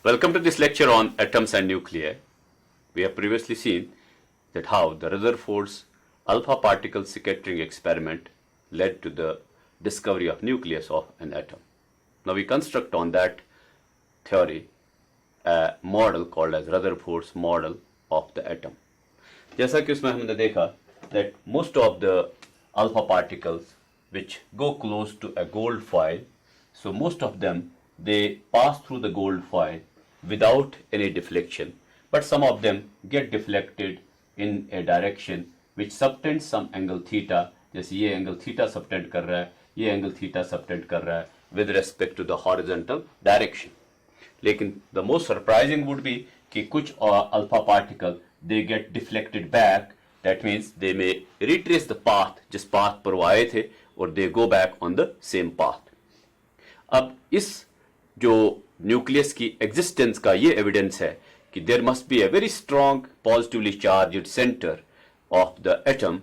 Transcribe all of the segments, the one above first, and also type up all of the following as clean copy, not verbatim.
Welcome to this lecture on atoms and nuclei. We have previously seen that how the Rutherford's alpha particle scattering experiment led to the discovery of nucleus of an atom. Now we construct on that theory a model called as Rutherford's model of the atom. जैसा कि उसमें हमने देखा that most of the alpha particles which go close to a gold foil, so most of them they pass through the gold foil without any deflection, but some of them get deflected in a direction which subtends some angle theta. जैसे ये angle theta subtend कर रहा है, ये angle theta subtend कर रहा है with respect to the horizontal direction. लेकिन the most surprising would be कि कुछ alpha particle they get deflected back. That means they may retrace the path जिस path पर वो आए थे और they go back on the same path. अब इस जो न्यूक्लियस की एग्जिस्टेंस का ये एविडेंस है कि there must be a very strong positively charged centre of the atom.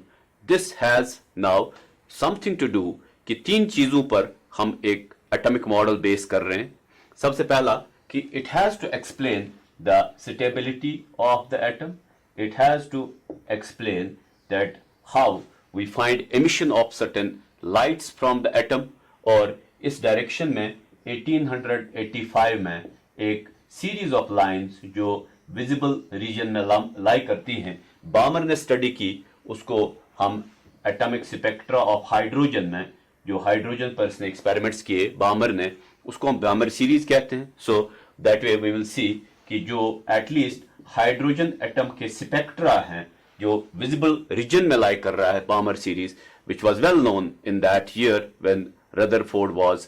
This has now something to do कि तीन चीजों पर हम एक एटॉमिक मॉडल बेस कर रहे हैं. सबसे पहला कि it has to explain the stability of the atom. It has to explain that how we find emission of certain lights from the atom. और इस डायरेक्शन में 1885 में एक सीरीज ऑफ लाइंस जो विजिबल रीजन में लाई करती हैं, बामर ने स्टडी की. उसको हम एटॉमिक स्पेक्ट्रा ऑफ हाइड्रोजन में जो हाइड्रोजन पर इसने एक्सपेरिमेंट्स किए बामर ने, उसको हम बामर सीरीज कहते हैं. So that way we will see कि जो एटलीस्ट हाइड्रोजन एटम के स्पेक्ट्रा हैं जो विजिबल रीजन में लाई कर रहा है Balmer series, which was well known in that year when Rutherford was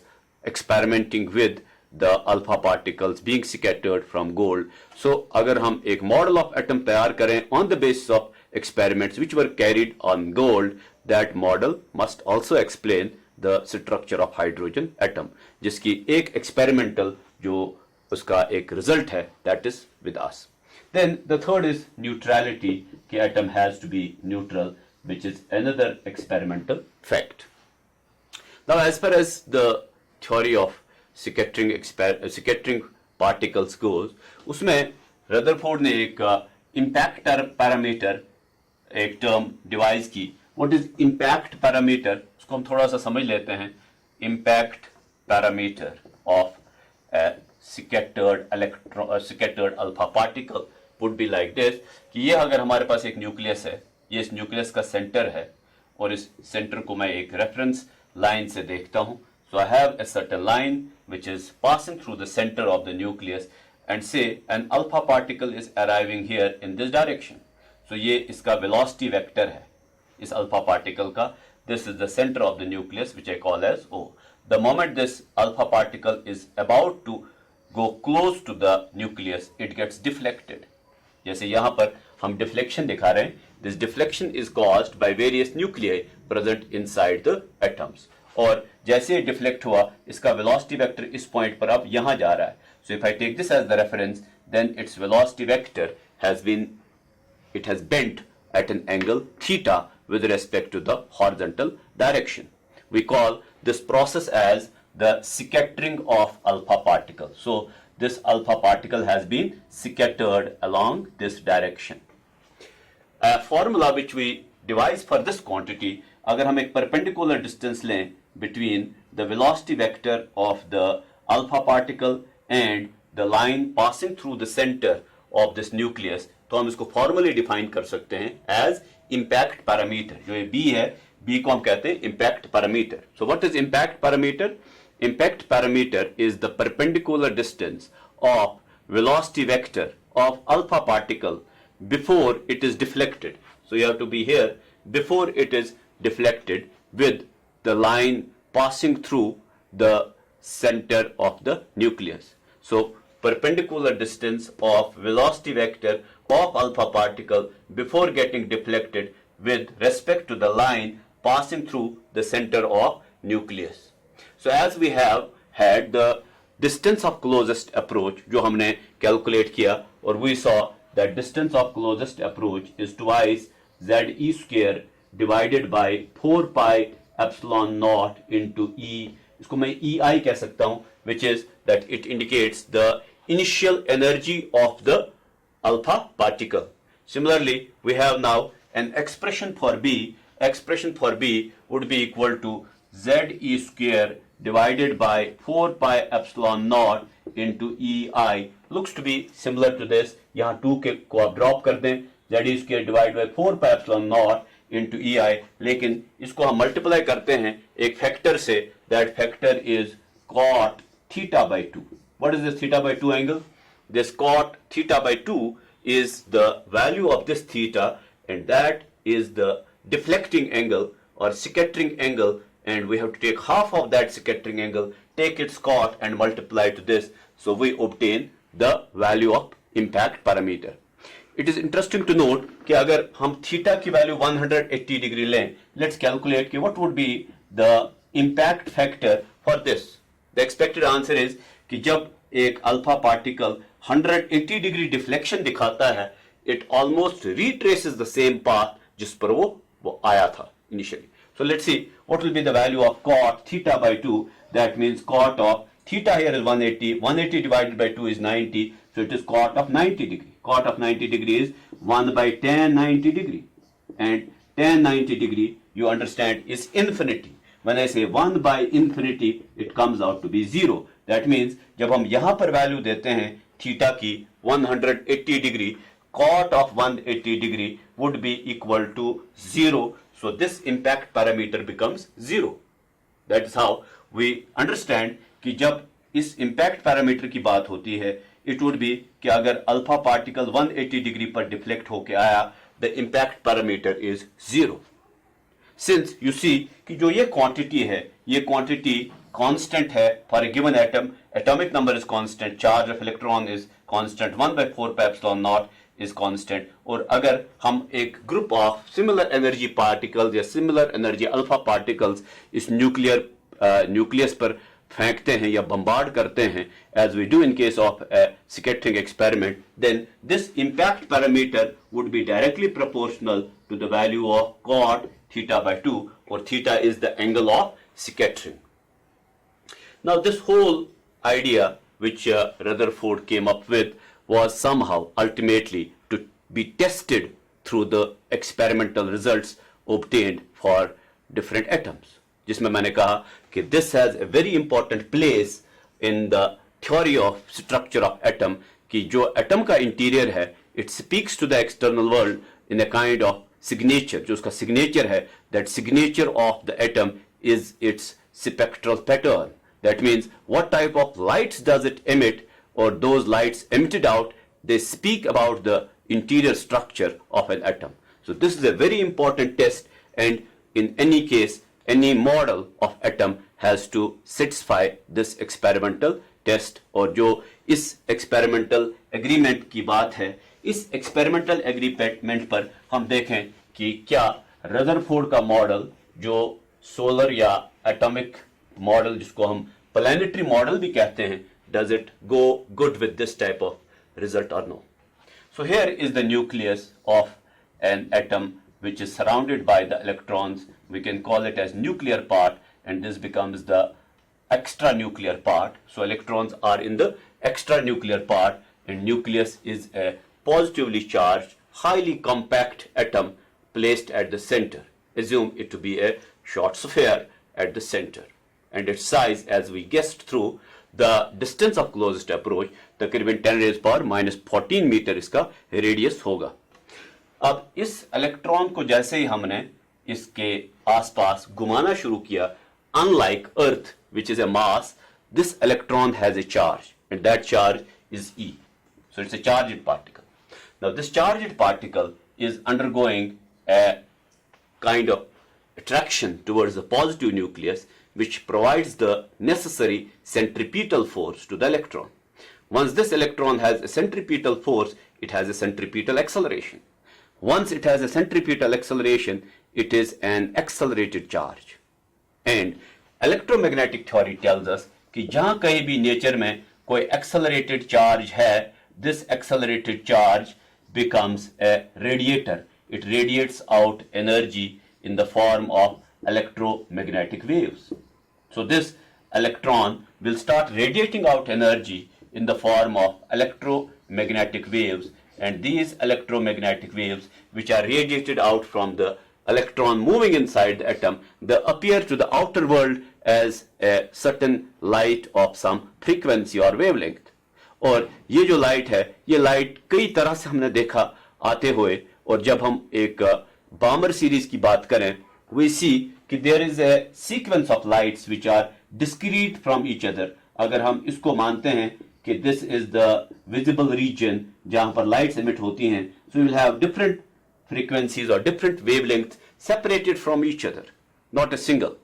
experimenting with the alpha particles being scattered from gold. So अगर हम एक model of atom तैयार करें on the basis of experiments which were carried on gold, that model must also explain the structure of hydrogen atom, जिसकी एक experimental जो उसका एक result है that is with us. Then the third is neutrality, कि atom has to be neutral, which is another experimental fact. Now as far as the theory of scattering particles goes, उसमें Rutherford ने एक impact parameter एक term device की. What is impact parameter? उसको हम थोड़ा सा समझ लेते हैं. Impact parameter of a scattered alpha particle would be like this, कि ये अगर हमारे पास एक न्यूक्लियस है, ये इस न्यूक्लियस का सेंटर है और इस सेंटर को मैं एक रेफरेंस लाइन से देखता हूं. So I have a certain line which is passing through the center of the nucleus and say an alpha particle is arriving here in this direction. So ये इसका velocity vector है इस alpha particle का. This is the center of the nucleus which I call as O. The moment this alpha particle is about to go close to the nucleus, it gets deflected. जैसे यहाँ पर हम deflection दिखा रहे हैं. This deflection is caused by various nuclei present inside the atoms. और जैसे ये डिफ्लेक्ट हुआ इसका वेलोसिटी वेक्टर इस पॉइंट पर अब यहां जा रहा है. So if I take this as the reference then its velocity vector has bent at an angle theta with respect to the horizontal direction. We call this process as the scattering of alpha particle. So this alpha particle has been scattered along this direction. A formula which we devise for this quantity, अगर हम एक perpendicular distance लें between the velocity vector of the alpha particle and the line passing through the center of this nucleus, तो हम इसको formally define कर सकते हैं as impact parameter. जो ये B है, B को हम कहते हैं impact parameter. So what is impact parameter? Impact parameter is the perpendicular distance of velocity vector of alpha particle before it is deflected. So you have to be here before it is deflected with the line passing through the center of the nucleus. So perpendicular distance of velocity vector of alpha particle before getting deflected with respect to the line passing through the center of nucleus. So as we have had the distance of closest approach जो हमने calculate किया, और we saw that distance of closest approach is twice ZE square divided by 4 pi epsilon naught into E. इसको मैं EI कह सकता हूं, which is that it indicates the initial energy of the alpha particle. Similarly, we have now an expression for B. Expression for B would be equal to ZE square divided by 4 pi epsilon naught into EI. Looks to be similar to this. यहाँ 2 को आप drop कर दें, ZE square divided by 4 pi epsilon naught into EI, लेकिन इसको हम multiply करते हैं एक फैक्टर से. That factor is cot theta by 2. What is this theta by 2 angle? This cot theta by 2 is the value of this theta, and that is the deflecting angle or scattering angle, and we have to take half of that scattering angle, take its cot and multiply to this, so we obtain the value of impact parameter. It is interesting to note कि अगर हम theta की value 180 degree लें, let's calculate कि what would be the impact factor for this. The expected answer is कि जब एक alpha particle 180 degree deflection दिखाता है, it almost retraces the same path जिस पर वो आया था initially. So let's see what will be the value of cot theta by 2. That means cot of theta here is 180. 180 divided by 2 is 90. So it is cot of 90 degree. Cot of 90 degree is 1 by tan 90 degree. And tan 90 degree, you understand, is infinity. When I say 1 by infinity, it comes out to be 0. That means जब हम यहाँ पर value देते हैं theta की 180 degree, cot of 180 degree would be equal to 0. So this impact parameter becomes 0. That is how we understand कि जब इस impact parameter की बात होती है, it would be कि अगर अल्फा पार्टिकल 180 डिग्री पर डिफ्लेक्ट होके आया, the impact parameter is 0. Since you see कि जो ये quantity है, ये quantity constant है for a given atom, atomic number is constant, charge of electron is constant, 1 by 4 pi epsilon naught is constant. और अगर हम एक group of similar energy particles या similar energy alpha particles इस nucleus पर फेंकते हैं या bombard करते हैं, as we do in case of a scattering experiment, then this impact parameter would be directly proportional to the value of cot theta by 2, or theta is the angle of scattering. Now this whole idea which Rutherford came up with was somehow ultimately to be tested through the experimental results obtained for different atoms. जिसमें मैंने कहा कि this has a very important place in the theory of structure of atom, कि जो atom का interior है, it speaks to the external world in a kind of signature. जो उसका signature है, that signature of the atom is its spectral pattern. That means what type of lights does it emit, or those lights emitted out, they speak about the interior structure of an atom. So this is a very important test, and in any case, any model of atom has to satisfy this experimental test. और जो इस experimental agreement की बात है, इस experimental agreement पर हम देखें कि क्या रदरफोर्ड का मॉडल जो सोलर या एटॉमिक मॉडल जिसको हम प्लानिटरी मॉडल भी कहते हैं, does it go good with this type of result or no? So here is the nucleus of an atom which is surrounded by the electrons. We can call it as nuclear part, and this becomes the extranuclear part. So electrons are in the extranuclear part, and nucleus is a positively charged, highly compact atom placed at the center. Assume it to be a short sphere at the center, and its size, as we guessed through the distance of closest approach, तकरीबन 10 raised power minus 14 metre इसका radius होगा. अब इस electron को जैसे ही हमने इसके आसपास घुमाना शुरू किया, unlike Earth which is a mass, this electron has a charge, and that charge is E. So it's a charged particle. Now this charged particle is undergoing a kind of attraction towards the positive nucleus, which provides the necessary centripetal force to the electron. Once this electron has a centripetal force, it has a centripetal acceleration. Once it has a centripetal acceleration, it is an accelerated charge. And electromagnetic theory tells us कि जहाँ कहीं भी nature में कोई accelerated charge है, this accelerated charge becomes a radiator. It radiates out energy in the form of electromagnetic waves. So this electron will start radiating out energy in the form of electromagnetic waves, and these electromagnetic waves, which are radiated out from the electron moving inside the atom, they appear to the outer world as a certain light of some frequency or wavelength. और ये जो light है, ये light कई तरह से हमने देखा आते हुए, और जब हम एक बामर सीरीज की बात करें, we see कि there is a sequence of lights which are discrete from each other. अगर हम इसको मानते हैं कि this is the visible region जहां पर lights emit होती हैं, so we will have different frequencies or different wavelengths separated from each other, not a single.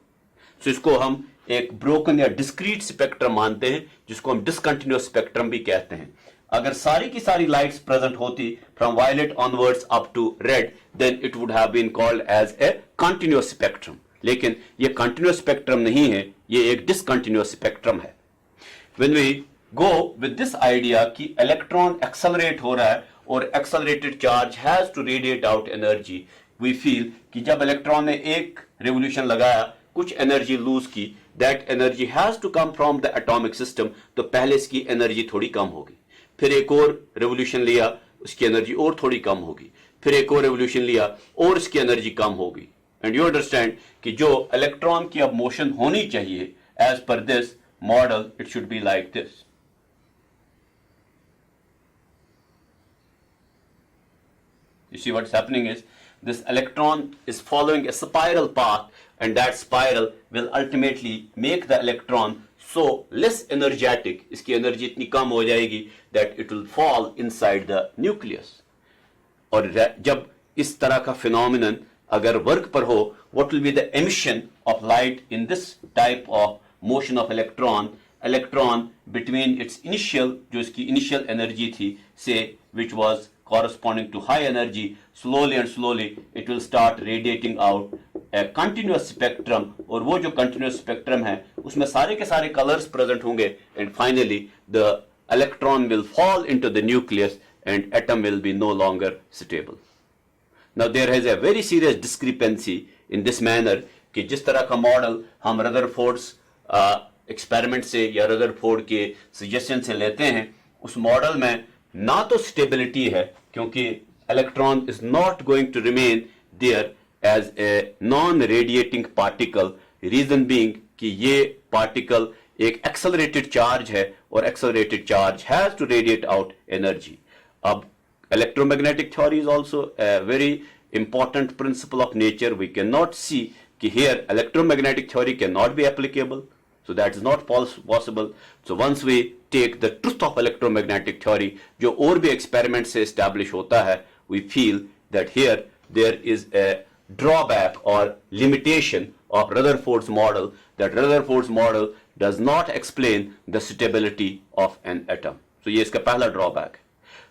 So इसको हम एक ब्रोकन या डिस्क्रीट स्पेक्ट्रम मानते हैं, जिसको हम डिसकंटिन्यूअस स्पेक्ट्रम भी कहते हैं. अगर सारी की सारी लाइट्स प्रेजेंट होती from violet onwards up to red, then it would have been called as a continuous spectrum. लेकिन ये कंटिन्यूअस स्पेक्ट्रम नहीं है, ये एक डिसकंटिन्यूअस स्पेक्ट्रम है. When we go with this idea कि इलेक्ट्रॉन एक्सेलरेट हो रहा है और accelerated charge has to radiate out energy, we feel कि जब इलेक्ट्रॉन ने एक रेवोल्यूशन लगाया, कुछ एनर्जी लूज की, that energy has to come from the atomic system, तो पहले इसकी एनर्जी थोड़ी कम होगी. फिर एक और रेवोल्यूशन लिया, उसकी एनर्जी और थोड़ी कम होगी. फिर एक और रेवोल्यूशन लिया और इसकी एनर्जी कम होगी. एंड यू अंडरस्टैंड कि जो इलेक्ट्रॉन की अब मोशन होनी चाहिए as per this model, it should be like this. You see what's happening is this electron is following a spiral path, and that spiral will ultimately make the electron so less energetic, इसकी energy इतनी कम हो जाएगी that it will fall inside the nucleus. और जब इस तरह का phenomenon अगर वर्क पर हो, what will be the emission of light in this type of motion of electron between its initial, जो इसकी initial energy थी, say which was corresponding to high energy, slowly and slowly it will start radiating out a continuous spectrum. और वो जो continuous spectrum है, उसमें सारे के सारे colors present होंगे, and finally the electron will fall into the nucleus and atom will be no longer stable. Now there is a very serious discrepancy in this manner कि जिस तरह का मॉडल हम रदरफोर्ड्स एक्सपेरिमेंट से या Rutherford के suggestion से लेते हैं, उस मॉडल में ना तो स्टेबिलिटी है, क्योंकि electron is not going to remain there as a non radiating particle. Reason being कि ये पार्टिकल एक एक्सेलरेटेड चार्ज है और accelerated charge has to radiate out energy. अब electromagnetic theory is also a very important principle of nature. We cannot see कि here electromagnetic theory cannot be applicable, so that is not possible. So once we take the truth of electromagnetic theory, जो और भी experiment से establish होता है, we feel that here there is a drawback or limitation of Rutherford's model, that Rutherford's model does not explain the stability of an atom. So ये इसका पहला drawback है.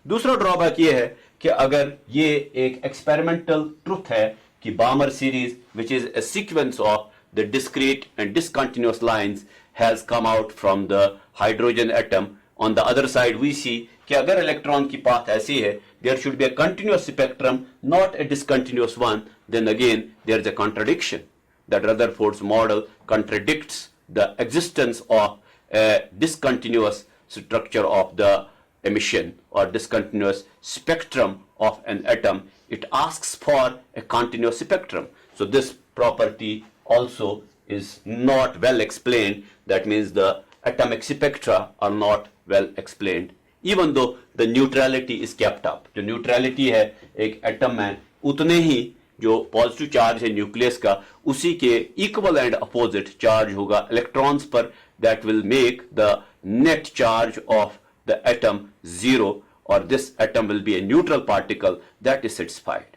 दूसरा ड्रॉबैक ये है कि अगर ये एक एक्सपेरिमेंटल ट्रुथ है कि Balmer series which is a sequence of the discrete and discontinuous lines has come out from the hydrogen atom, on the other side we see कि अगर इलेक्ट्रॉन की पाथ ऐसी है, there should be a continuous spectrum, not a discontinuous one, then again there is a contradiction. That Rutherford's model contradicts the existence of a discontinuous structure of the emission or discontinuous spectrum of an atom. It asks for a continuous spectrum. So this property also is not well explained. That means the atomic spectra are not well explained, even though the neutrality is kept up. जो neutrality है एक atom में, उतने ही जो positive charge है nucleus का, उसी के इक्वल एंड अपोजिट चार्ज होगा इलेक्ट्रॉन्स पर. That will make the net charge of the atom zero, or this atom will be a neutral particle that is satisfied.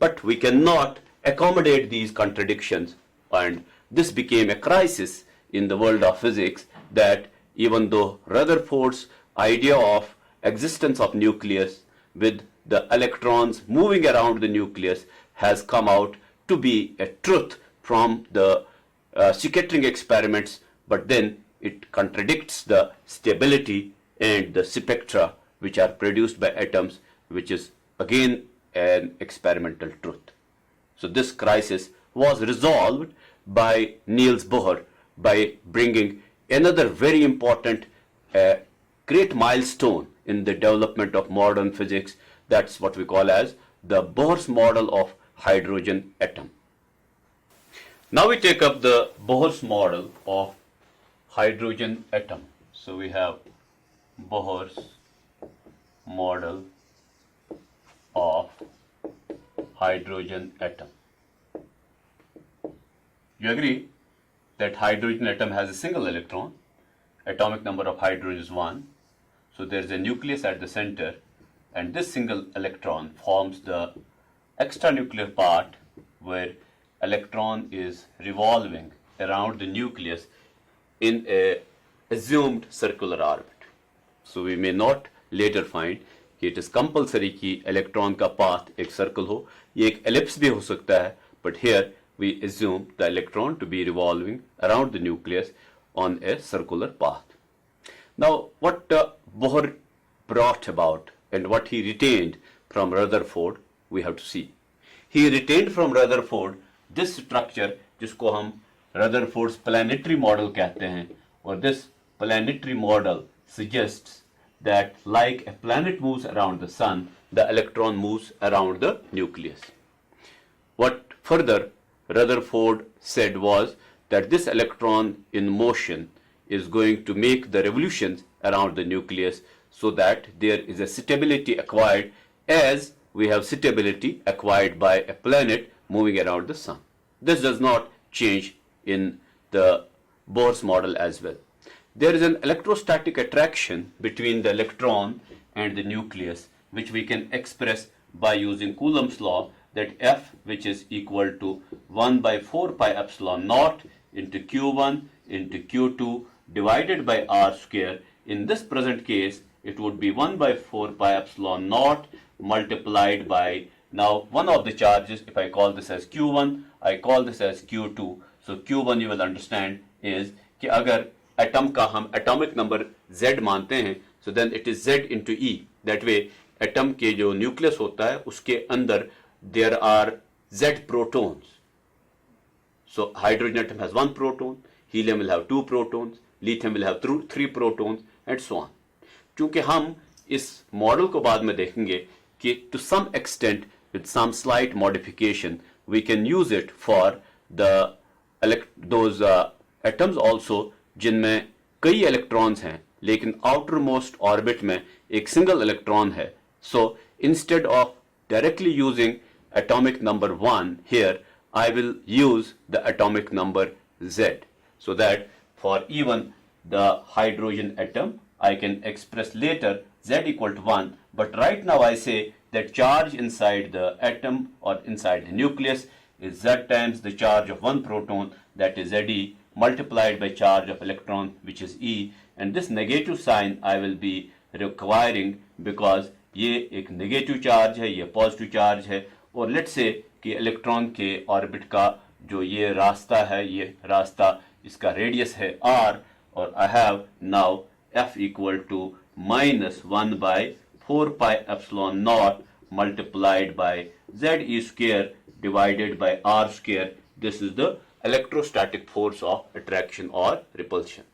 But we cannot accommodate these contradictions, and this became a crisis in the world of physics, that even though Rutherford's idea of existence of nucleus with the electrons moving around the nucleus has come out to be a truth from the scattering experiments, but then it contradicts the stability and the spectra which are produced by atoms, which is again an experimental truth. So this crisis was resolved by Niels Bohr by bringing another very important great milestone in the development of modern physics. That's what we call as the Bohr's model of hydrogen atom. Now we take up the Bohr's model of hydrogen atom. So we have Bohr's model of hydrogen atom. You agree that hydrogen atom has a single electron, atomic number of hydrogen is 1, so there is a nucleus at the center, and this single electron forms the extranuclear part where electron is revolving around the nucleus in a assumed circular orbit. So we may not later find कि it is compulsory कि electron का path एक circle हो, ये एक ellipse भी हो सकता है, but here we assume the electron to be revolving around the nucleus on a circular path. Now, what Bohr brought about and what he retained from Rutherford, we have to see. He retained from Rutherford this structure, जिसको हम Rutherford's planetary model कहते हैं, और this planetary model suggests that like a planet moves around the sun, the electron moves around the nucleus. What further Rutherford said was that this electron in motion is going to make the revolutions around the nucleus so that there is a stability acquired as we have stability acquired by a planet moving around the sun. This does not change in the Bohr's model as well. There is an electrostatic attraction between the electron and the nucleus, which we can express by using Coulomb's law, that F, which is equal to 1 by 4 pi epsilon naught into Q1 into Q2 divided by R square. In this present case, it would be 1 by 4 pi epsilon naught multiplied by, now one of the charges, if I call this as Q1, I call this as Q2. So Q1 you will understand is कि अगर atom का हम atomic number Z मानते हैं, so then it is Z into E. That way, atom के जो nucleus होता है, उसके अंदर there are Z protons. So hydrogen atom has 1 proton, helium will have 2 protons, lithium will have 3 protons, and so on. चूंकि हम इस model को बाद में देखेंगे कि to some extent with some slight modification we can use it for the those atoms also जिनमें कई electrons हैं लेकिन outermost orbit में एक single electron है. So instead of directly using atomic number 1 here, I will use the atomic number Z, so that for even the hydrogen atom I can express later Z equal to 1, but right now I say that charge inside the atom or inside the nucleus is Z times the charge of one proton, that is Ze, multiplied by charge of electron, which is E, and this negative sign I will be requiring because ये एक negative charge है, ये positive charge है, और let's say कि electron के orbit का जो ये रास्ता है, ये रास्ता इसका रेडियस है r, और I have now f equal to minus 1 by 4 pi epsilon naught multiplied by Ze square divided by r square. This is the electrostatic force of attraction or repulsion.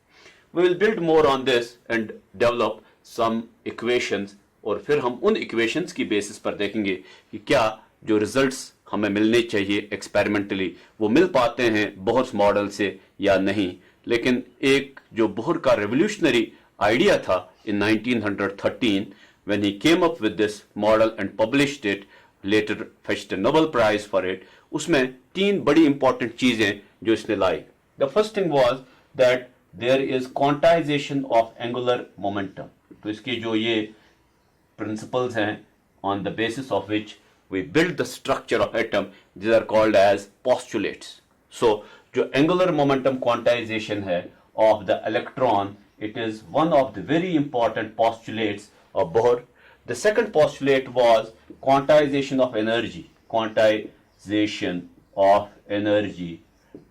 We will build more on this and develop some equations, और फिर हम उन equations की basis पर देखेंगे कि क्या जो results हमें मिलने चाहिए एक्सपेरिमेंटली वो मिल पाते हैं बोहर्स मॉडल से या नहीं. लेकिन एक जो बोहर का रेवोल्यूशनरी आइडिया था in 1913 when he came up with this model and published it, later fetched a Nobel Prize for it, उसमें तीन बड़ी इंपॉर्टेंट चीजें जो इसने लाई. The first thing was that there is quantization of angular momentum. तो इसके जो ये principles हैं on the basis of which we build the structure of atom, these are called as postulates. So जो angular momentum quantization है of the electron, it is one of the very important postulates of Bohr. The second postulate was quantization of energy,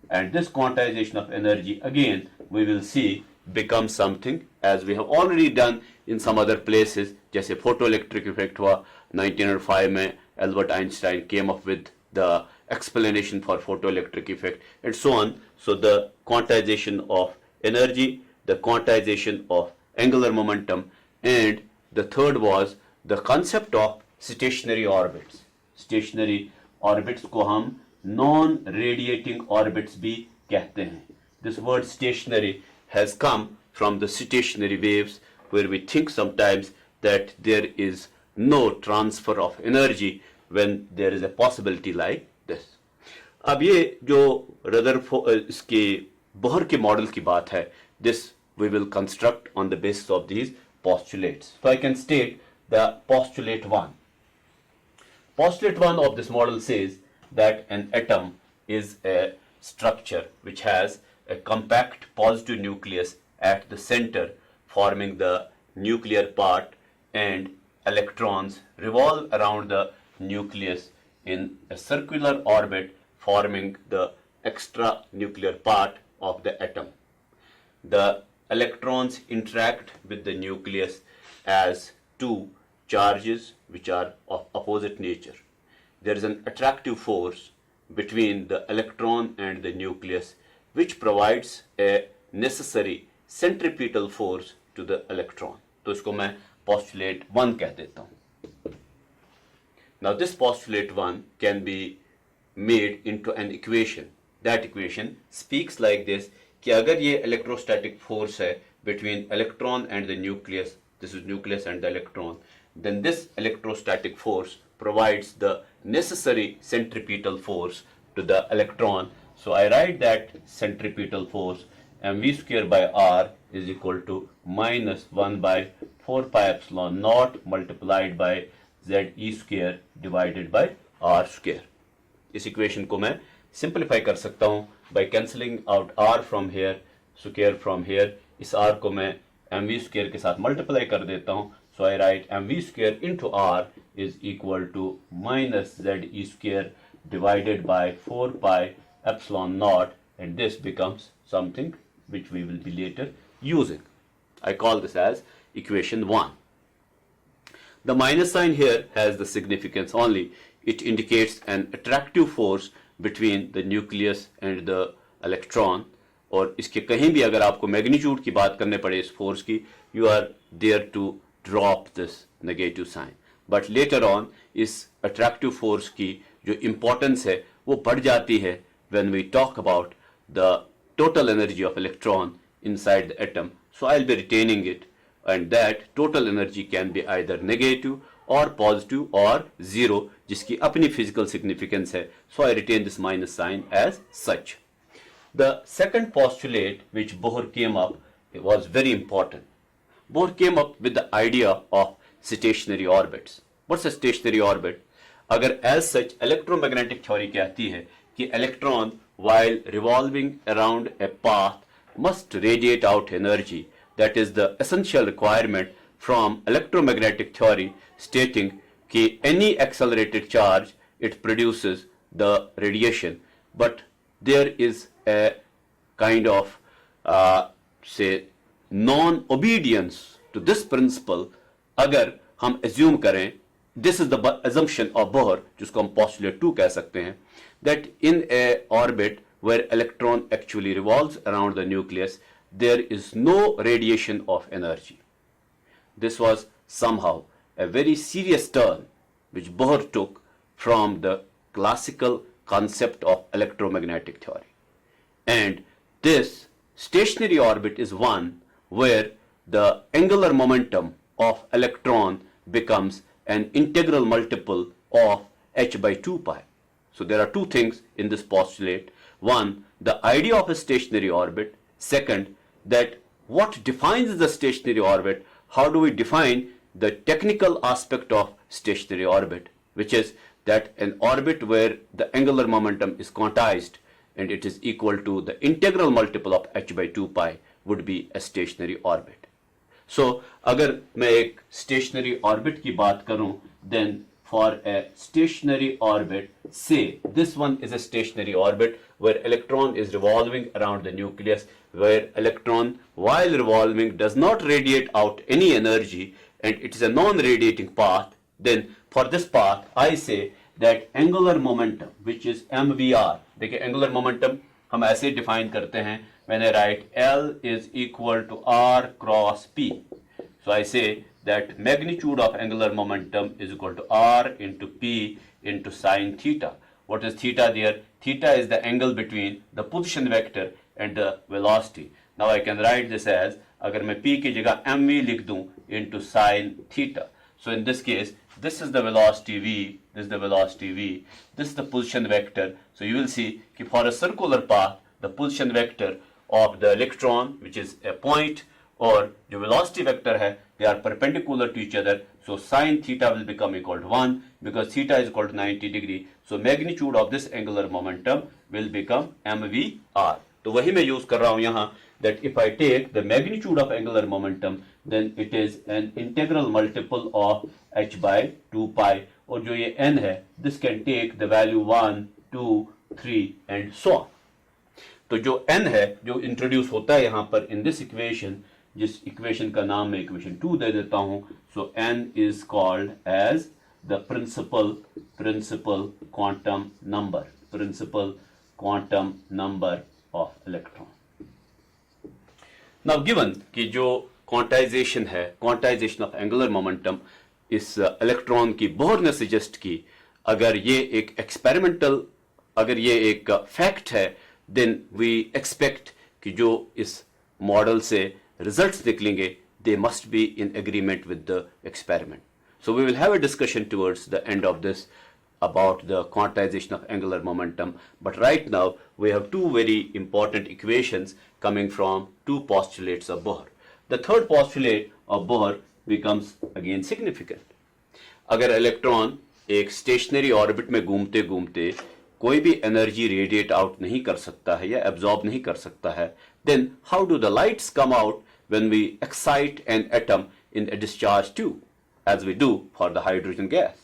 and this quantization of energy again we will see becomes something as we have already done in some other places. जैसे photoelectric effect हुआ 1905 में, Albert Einstein came up with the explanation for photoelectric effect and so on. So the quantization of energy, the quantization of angular momentum, and the third was the concept of stationary orbits. Stationary orbits को हम non-radiating orbits भी कहते हैं. This word stationary has come from the stationary waves, where we think sometimes that there is no transfer of energy when there is a possibility like this. अब ये जो Rutherford इसके Bohr के model की बात है, this we will construct on the basis of these postulates. So I can state the postulate 1. Postulate 1 of this model says that an atom is a structure which has a compact positive nucleus at the center forming the nuclear part, and electrons revolve around the nucleus in a circular orbit forming the extranuclear part of the atom. The electrons interact with the nucleus as two charges which are of opposite nature. There is an attractive force between the electron and the nucleus which provides a necessary centripetal force to the electron. तो इसको मैं postulate 1 कह देता हूँ. Now this postulate 1 can be made into an equation. That equation speaks like this कि अगर ये electrostatic force है between electron and the nucleus, this is nucleus and the electron, then this electrostatic force provides the necessary centripetal force to the electron. So I write that centripetal force mv square by r is equal to minus 1 by 4 pi epsilon naught multiplied by ze square divided by r square. इस equation को मैं simplify कर सकता हूँ by cancelling out r from here, square from here. इस r को मैं mv square के साथ मल्टीप्लाई कर देता हूँ. So I write mv square into r is equal to minus ze square divided by 4 pi epsilon naught, and this becomes something which we will be later using. I call this as equation 1. The minus sign here has the significance only. It indicates an attractive force between the nucleus and the electron. और इसके कहीं भी अगर आपको magnitude की बात करने पड़े इस फोर्स की, you are there to drop this negative sign. But later on इस attractive force की जो importance है वो बढ़ जाती है when we talk about the total energy of electron inside the atom. So I'll be retaining it, and that total energy can be either negative or positive or zero, जिसकी अपनी physical significance है. So I retain this minus sign as such. The second postulate which Bohr came up was very important. Bohr came up with the idea of stationary orbits. What's a stationary orbit? अगर as such electromagnetic theory कहती है कि electron while revolving around a path must radiate out energy. That is the essential requirement from electromagnetic theory, stating कि any accelerated charge it produces the radiation, but there is a kind of say non-obedience to this principle. अगर हम assume करें, this is the assumption of Bohr, जिसको हम postulate 2 कह सकते हैं, that in a orbit where electron actually revolves around the nucleus, there is no radiation of energy. This was somehow a very serious turn which Bohr took from the classical concept of electromagnetic theory. And this stationary orbit is one where the angular momentum of electron becomes an integral multiple of h by 2 pi. So there are two things in this postulate. One, the idea of a stationary orbit. Second, that what defines the stationary orbit, how do we define the technical aspect of stationary orbit, which is that an orbit where the angular momentum is quantized and it is equal to the integral multiple of h by 2 pi would be a stationary orbit. So अगर मैं एक stationary orbit की बात करूं, then for a stationary orbit, say this one is a stationary orbit where electron is revolving around the nucleus, where electron while revolving does not radiate out any energy and it is a non-radiating path. Then for this path I say that angular momentum which is mvr, देखिए angular momentum हम ऐसे define करते हैं when I write L is equal to R cross P. So I say that magnitude of angular momentum is equal to R into P into sine theta. What is theta there? Theta is the angle between the position vector and the velocity. Now I can write this as, अगर मैं P की जगह mv लिख दूं into sine theta. So in this case, this is the velocity v, this is the velocity v, this is the position vector. So you will see that for a circular path, the position vector of the electron, which is a point, or the velocity vector hai, they are perpendicular to each other. So sine theta will become equal to 1 because theta is equal to 90 degree. So magnitude of this angular momentum will become mvr. तो वही मैं use कर रहा हूं यहां, that if I take the magnitude of angular momentum, then it is an integral multiple of h by 2 pi. और जो ये n है, this can take the value 1, 2, 3 and so on. तो जो n है, जो इंट्रोड्यूस होता है यहां पर in this equation, जिस इक्वेशन का नाम मैं इक्वेशन 2 दे देता हूं, so n is called as the principal quantum number of electron. Now given कि जो क्वांटाइजेशन है, क्वांटाइजेशन ऑफ एंगुलर मोमेंटम, इस इलेक्ट्रॉन की बोहर ने सजेस्ट की, अगर ये एक एक्सपेरिमेंटल, अगर ये एक फैक्ट है, देन वी एक्सपेक्ट कि जो इस मॉडल से रिजल्ट्स निकलेंगे, they must be in agreement with the experiment. So we will have a discussion towards the end of this about the quantization of angular momentum. But right now we have two very important equations coming from two postulates of Bohr. The third postulate of Bohr becomes again significant. अगर electron एक stationery orbit में घूमते घूमते कोई भी energy radiate out नहीं कर सकता है या एब्जॉर्ब नहीं कर सकता है, then how do the lights come out when we excite an atom in a discharge tube, as we do for the hydrogen gas?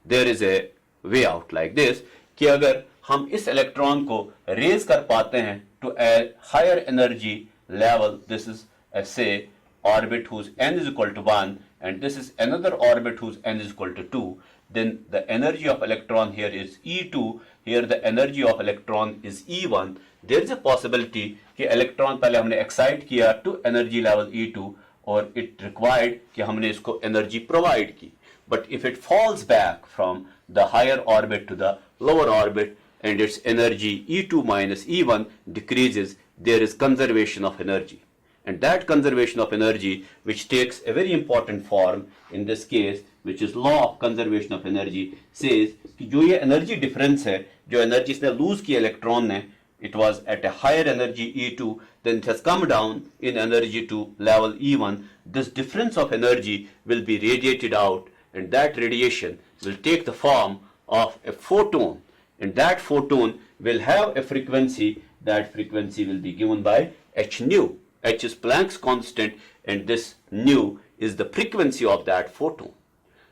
There is a way out like this कि अगर हम इस electron को raise कर पाते हैं to a higher energy level, this is a say orbit whose n is equal to 1 and this is another orbit whose n is equal to 2, then the energy of electron here is E2, here the energy of electron is E1. There is a possibility कि electron पहले हमने excite किया to energy level E2 और it required कि हमने इसको energy provide की. But if it falls back from the higher orbit to the lower orbit and its energy E2 minus E1 decreases, there is conservation of energy. And that conservation of energy, which takes a very important form in this case, which is law of conservation of energy, says कि जो ये energy difference है, जो energy इसने lose की electron ने, it was at a higher energy E2, then it has come down in energy to level E1. This difference of energy will be radiated out, and that radiation will take the form of a photon, and that photon will have a frequency. That frequency will be given by h nu. H is Planck's constant, and this nu is the frequency of that photon.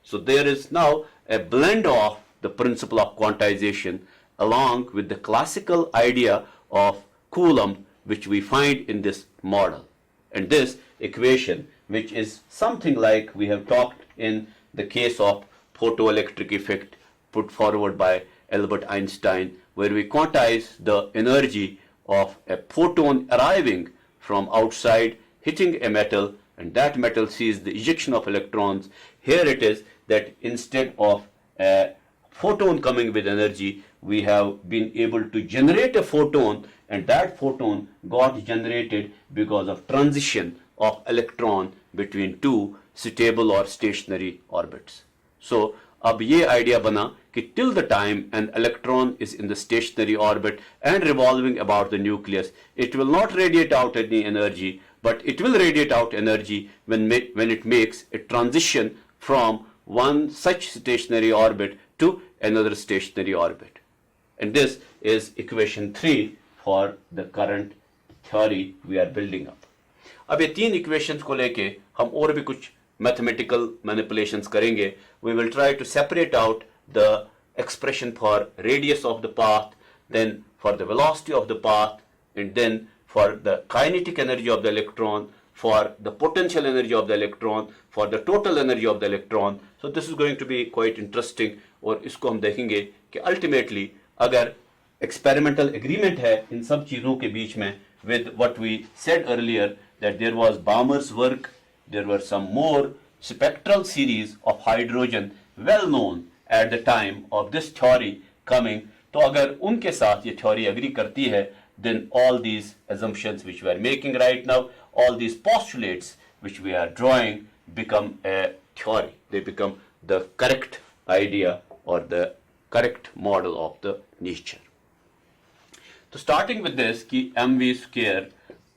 So there is now a blend of the principle of quantization along with the classical idea of Coulomb, which we find in this model. And this equation, which is something like we have talked in the case of photoelectric effect put forward by Albert Einstein, where we quantize the energy of a photon arriving from outside, hitting a metal, and that metal sees the ejection of electrons. Here it is that instead of a photon coming with energy, we have been able to generate a photon, and that photon got generated because of transition of electron between two stable or stationary orbits. So अब ये idea बना कि till the time an electron is in the stationary orbit and revolving about the nucleus, it will not radiate out any energy, but it will radiate out energy when it makes a transition from one such stationary orbit to another stationary orbit. And this is equation 3 for the current theory we are building up. अब ये तीन equations को लेके हम और भी कुछ mathematical manipulations करेंगे. We will try to separate out the expression for radius of the path, then for the velocity of the path, and then for the kinetic energy of the electron, for the potential energy of the electron, for the total energy of the electron. So this is going to be quite interesting, और इसको हम देखेंगे कि ultimately अगर experimental agreement है इन सब चीज़ों के बीच में, with what we said earlier, that there was Balmer's work, there were some more spectral series of hydrogen well known at the time of this theory coming. तो अगर उनके साथ ये theory agree करती है, then all these assumptions which we are making right now, all these postulates which we are drawing become a theory. They become the correct idea or the correct model of the nature. So starting with this कि mv square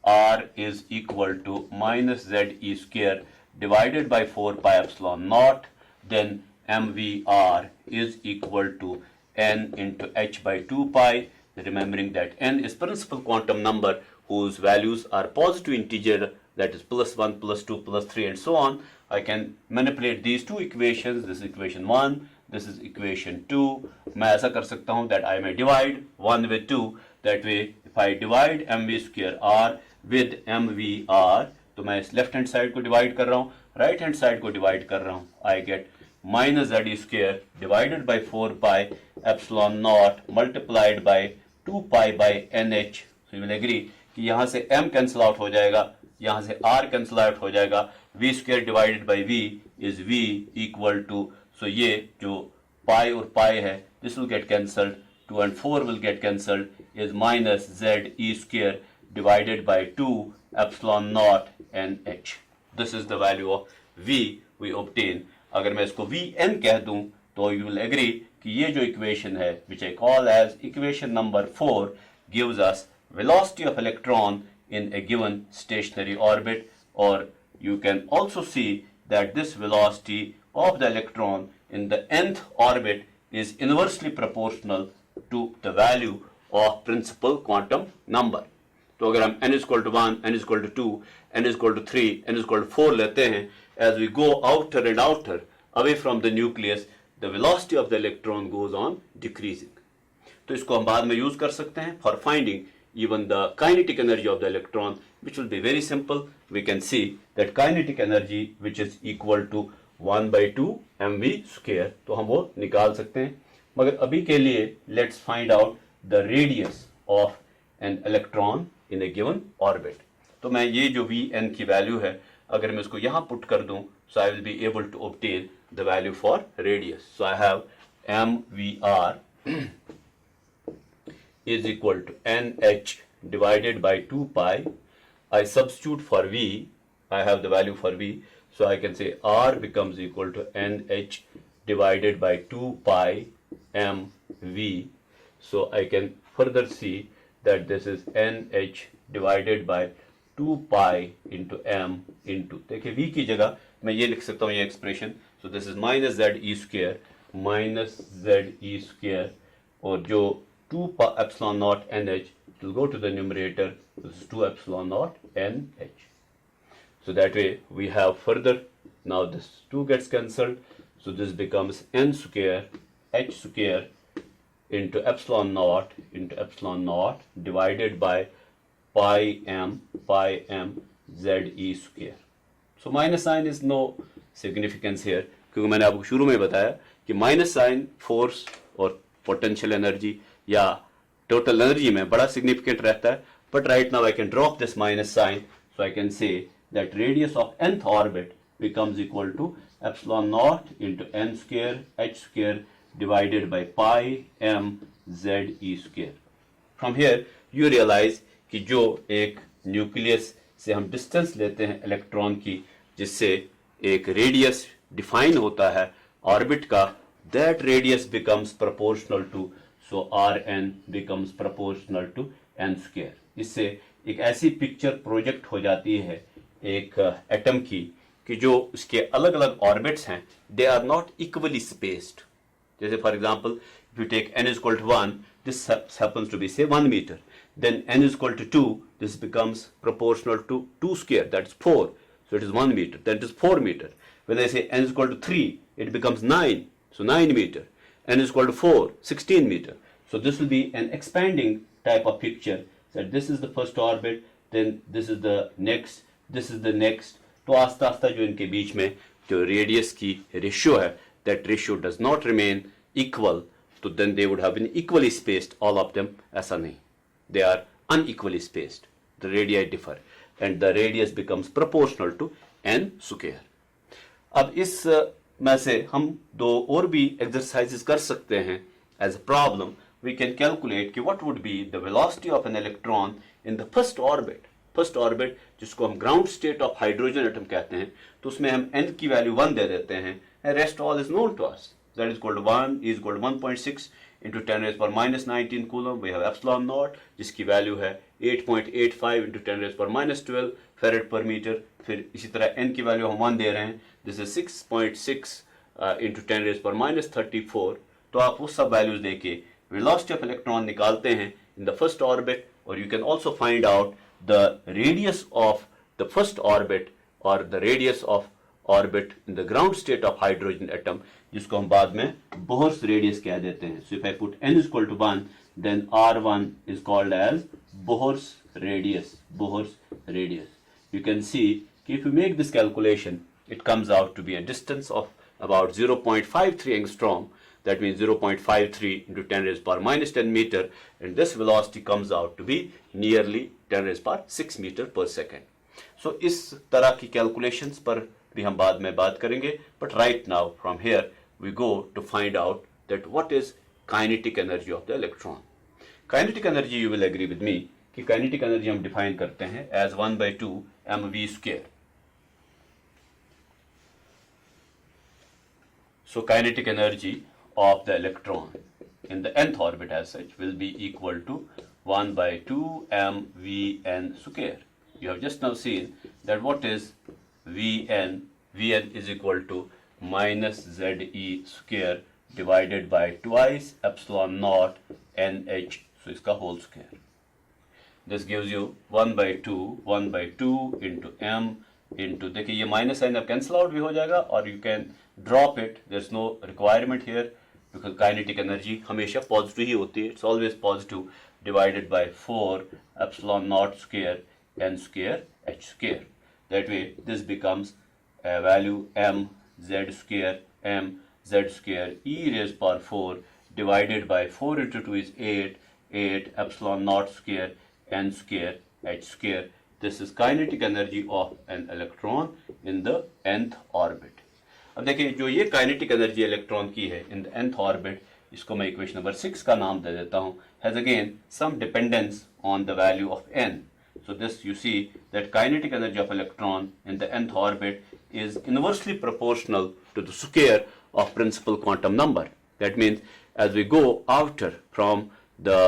r is equal to minus ze square divided by 4 pi epsilon naught, then mvr is equal to n into h by 2 pi, remembering that n is principal quantum number whose values are positive integer, that is plus 1, plus 2, plus 3 and so on. I can manipulate these two equations. This is equation 1, this is equation 2. मैं ऐसा कर सकता हूँ that I may divide 1 with 2. That way if I divide mv square r with mvr, तो मैं इस left hand side को divide कर रहा हूँ, राइट हैंड साइड को डिवाइड कर रहा हूँ. I get minus z square divided by 4 pi epsilon naught multiplied by 2 pi by nh. So you will agree कि यहाँ से m कैंसिल आउट हो जाएगा, यहाँ से r कैंसिल आउट हो जाएगा. v square divided by v is v equal to, so ये जो pi और pi है, this will get cancelled, 2 and 4 will get cancelled, is minus ze square divided by 2 epsilon naught nh. This is the value of v we obtain. अगर मैं इसको vn कह दूं तो you will agree कि ये जो equation है, which I call as equation number 4, gives us velocity of electron in a given stationary orbit, or you can also see that this velocity of the electron in the nth orbit is inversely proportional to the value of principal quantum number. तो अगर हम n is equal to 1, n is equal to 2, n is equal to 3, n is equal to 4 लेते हैं, as we go outer and outer away from the nucleus, the velocity of the electron goes on decreasing. तो इसको हम बाद में use कर सकते हैं for finding even the kinetic energy of the electron, which will be very simple. We can see that kinetic energy which is equal to 1 by 2 mv square, तो हम वो निकाल सकते हैं. मगर अभी के लिए let's find out the radius of an electron in a given orbit. तो मैं ये जो vn की वैल्यू है, अगर मैं इसको यहाँ पुट कर दूं, so I will be able to obtain the value for radius. So I have mvr is equal to nh divided by 2 pi. I substitute for v, I have the value for v, so I can say r becomes equal to nh divided by 2 pi mv. So I can further see that this is nh divided by 2 pi into m into, देखिए v की जगह मैं ये लिख सकता हूँ ये expression. So this is minus ze square minus ze square, और जो 2 pi epsilon naught nh, it will go to the numerator. This is 2 epsilon naught nh. So that way we have further, now this 2 gets cancelled, so this becomes n square h square into epsilon naught divided by pi m ze square. So minus sign is no significance here, क्योंकि मैंने आपको शुरू में बताया कि minus sign force और potential energy या total energy में बड़ा सिग्निफिकेंट रहता है. But right now I can drop this minus sign, so I can say that radius of nth orbit becomes equal to epsilon naught into n square h square divided by pi m ze square. From here you realize कि जो एक nucleus से हम distance लेते हैं electron की, जिससे एक रेडियस डिफाइन होता है ऑर्बिट का, that radius becomes proportional to, so rn becomes proportional to n square. इससे एक ऐसी पिक्चर प्रोजेक्ट हो जाती है एक एटम की कि जो उसके अलग अलग ऑर्बिट्स हैं, they are not equally spaced. जैसे for example if you take n is equal to 1, this happens to be say 1 meter. Then n is equal to 2, this becomes proportional to 2 square, that's 4. So it is 1 meter, then it is 4 meter. When I say n is equal to 3, it becomes 9, so 9 meter. N is equal to 4, 16 meter. So this will be an expanding type of picture. So this is the first orbit, then this is the next, this is the next. तो आस्ता आस्ता जो इनके बीच में जो radius की ratio है, that ratio does not remain equal. So then they would have been equally spaced, all of them. ऐसा नहीं, they are unequally spaced. the radii differ and the radius becomes proportional to n square. अब इस में से हम दो और भी एक्सरसाइजेस कर सकते हैं. As a problem we can calculate कि what would be the velocity of an electron in the first orbit जिसको हम ground state of hydrogen atom कहते हैं. तो उसमें हम n की वैल्यू 1 दे देते हैं and rest all is known to us. That is equal to 1 is equal to 1.6 into 10 raised power minus 19 coulomb. We have epsilon naught जिसकी वैल्यू है 8.85 into 10 raised power minus 12 farad per meter. फिर इसी तरह n की value हम 1 दे रहे हैं. This is 6.6 into 10 raised power minus 34. तो आप वो सब वैल्यूज देके वेलोसिटी ऑफ इलेक्ट्रॉन निकालते हैं इन द फर्स्ट ऑर्बिट. और you can also find out the radius of the first orbit और the radius of orbit in the ground state of hydrogen atom जिसको हम बाद में बोहर्स रेडियस कह देते हैं. So if I put n is equal to 1 then r1 is called as Bohr's radius. You can see if you make this calculation it comes out to be a distance of about 0.53 angstrom. That means 0.53 into 10 raised power minus 10 meter, and this velocity comes out to be nearly 10 raised power 6 meter per second. So इस तरह की calculations पर भी हम बाद में बात करेंगे. But right now from here we go to find out that what is kinetic energy of the electron. Kinetic energy, you will agree with me कि kinetic energy हम define करते हैं as 1/2 mv square. So kinetic energy of the electron in the nth orbit as such will be equal to 1/2 mvn square. You have just now seen that what is Vn is equal to minus Ze square divided by twice epsilon naught nh, so इसका whole square. This gives you 1/2 into m into, देखिए ये minus sign अब cancel out भी हो जाएगा और you can drop it. There's no requirement here because kinetic energy हमेशा positive ही होती है. It's always positive divided by 4 epsilon naught square n square h square. That way this becomes a value m z square e raised power 4 divided by 4 into 2 is 8 epsilon naught square n square h square. This is kinetic energy of an electron in the nth orbit. अब देखिए जो ये kinetic energy electron की है in the nth orbit, इसको मैं equation number 6 का नाम दे देता हूँ, has again some dependence on the value of n. So this you see that kinetic energy of electron in the nth orbit is inversely proportional to the square of principal quantum number. That means as we go outer from the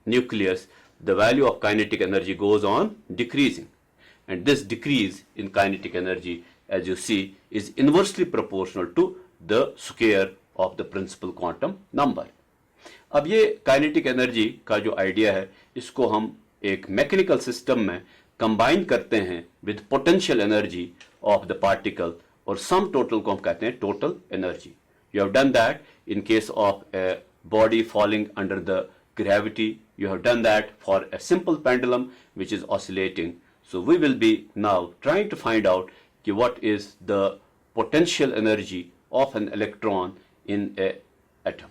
nucleus, the value of kinetic energy goes on decreasing. And this decrease in kinetic energy, as you see, is inversely proportional to the square of the principal quantum number. अब ये kinetic energy का जो idea है, इसको हम एक mechanical system में combine करते हैं with potential energy of the particle और सम टोटल को हम कहते हैं total energy. You have done that in case of a body falling under the gravity. You have done that for a simple pendulum which is oscillating. So we will be now trying to find out कि what is the potential energy of an electron in an atom.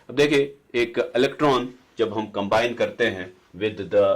अब देखिए एक electron जब हम combine करते हैं with the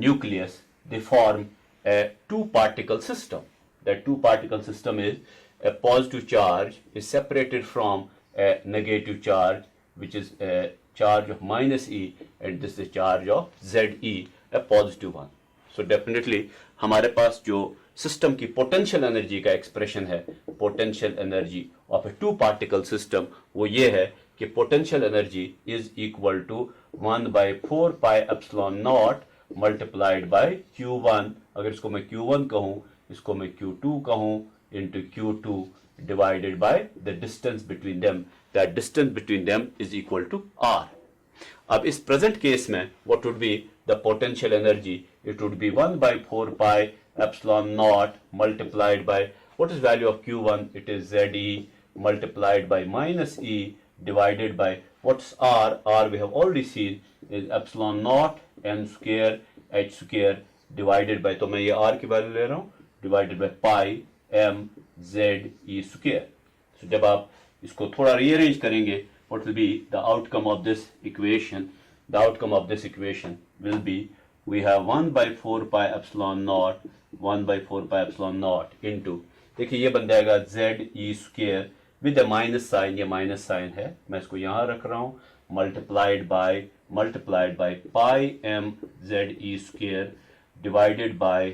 nucleus, they form a two-particle system. That two-particle system is a positive charge is separated from a negative charge, which is a charge of minus E, and this is charge of Ze, a positive one. So definitely हमारे पास जो system की potential energy का expression है, potential energy of a two particle system, वो ये है कि potential energy is equal to 1/4 pi epsilon naught multiplied by Q1. अगर इसको मैं Q1 कहूँ, इसको मैं Q2 कहूँ, into Q2 divided by the distance between them. That distance between them is equal to R. अब इस प्रेजेंट केस में what would be the potential energy? It would be 1/4 pi epsilon naught multiplied by what is value of Q1? It is Ze multiplied by minus E divided by what's R? R we have already seen is epsilon naught m square h square divided by, तो मैं ये R की value ले रहा हूँ, divided by pi m Z E square. So जब आप इसको थोड़ा rearrange करेंगे, what will be the outcome of this equation? The outcome of this equation will be we have 1 by 4 pi epsilon naught, 1 by 4 pi epsilon naught into, देखिए ये बन जाएगा z e square with a minus sign, ये minus sign है, मैं इसको यहाँ रख रहा हूँ, multiplied by pi m z e square divided by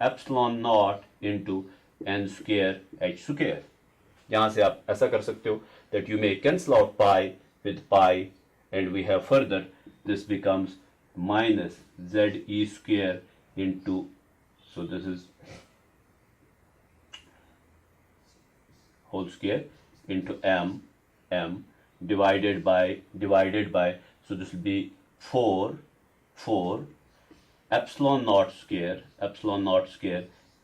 epsilon naught into n square h square. यहाँ से आप ऐसा कर सकते हो that you may cancel out pi with pi, and we have further this becomes minus z e square into, so this is whole square into m divided by, so this will be 4 epsilon naught square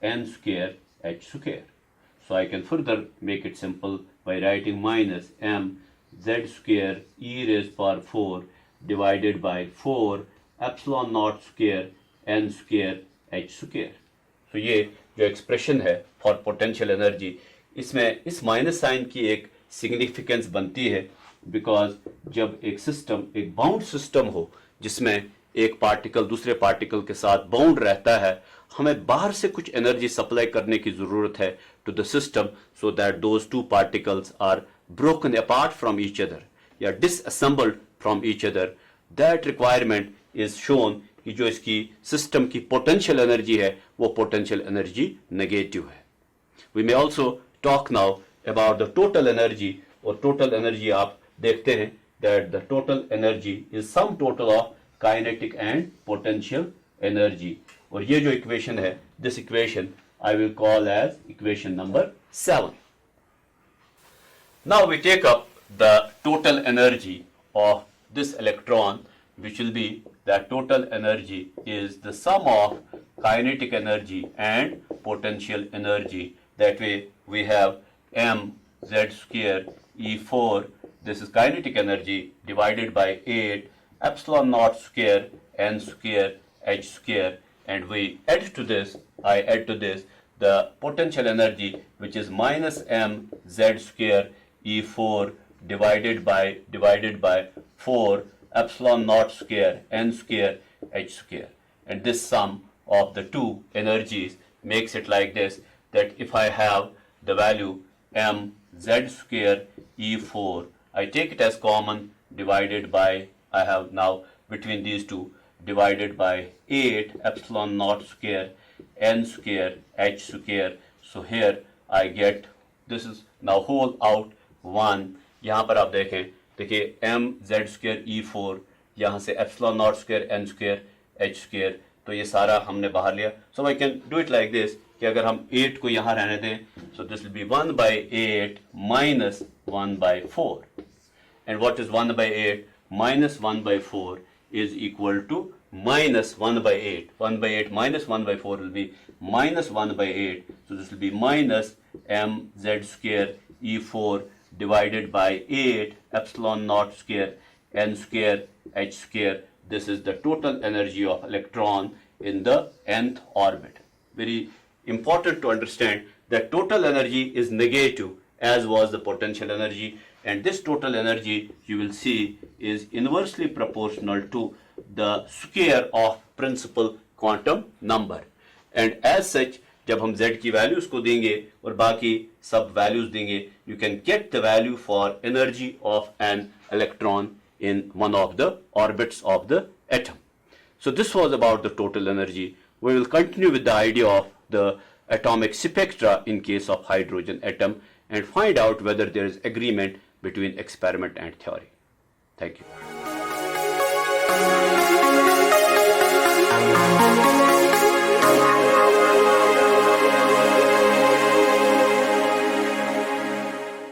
n square h square. So I can further make it simple by writing minus m z square e raised power 4 divided by 4 epsilon naught square n square h square. So ये जो expression है for potential energy, इसमें इस minus sign की एक significance बनती है, because जब एक सिस्टम, एक बाउंड सिस्टम हो जिसमें एक पार्टिकल दूसरे पार्टिकल के साथ बाउंड रहता है, हमें बाहर से कुछ एनर्जी सप्लाई करने की जरूरत है to the system, so that those two particles are broken apart from each other या disassembled from each other. That requirement is shown कि जो इसकी सिस्टम की पोटेंशियल एनर्जी है वो पोटेंशियल एनर्जी नेगेटिव है. We may also talk now about the total energy, और total energy आप देखते हैं that the total energy is sum total of kinetic and potential energy. और ये जो इक्वेशन है, this equation I will call as equation number 7. Now we take up the total energy of this electron, which will be that total energy is the sum of kinetic energy and potential energy. That way we have m z square E4, this is kinetic energy, divided by 8 epsilon naught square n square h square, and we add to this, I add to this the potential energy, which is minus m z square E4 divided by 4 epsilon naught square n square h square. And this sum of the two energies makes it like this, that if I have the value m z square E4, I take it as common, divided by, I have now between these two, divided by 8 epsilon naught square n square h square. So here I get, this is now whole out 1. यहाँ पर आप देखिए m z square E4, यहाँ से epsilon naught square n square h square, तो ये सारा हमने बाहर लिया. So I can do it like this, कि अगर हम 8 को यहाँ रहने दें, so this will be 1 by 8 minus 1 by 4. And what is 1 by 8 minus 1 by 4 is equal to minus 1 by 8. 1 by 8 minus 1 by 4 will be minus 1 by 8. So this will be minus m z square E4 divided by 8 epsilon naught square n square h square. This is the total energy of electron in the nth orbit. Very important to understand that total energy is negative, as was the potential energy, and this total energy you will see is inversely proportional to the square of principal quantum number. And as such, जब हम z की values को देंगे और बाकी सब values देंगे, you can get the value for energy of an electron in one of the orbits of the atom. So this was about the total energy. We will continue with the idea of the atomic spectra in case of hydrogen atom and find out whether there is agreement between experiment and theory. Thank you.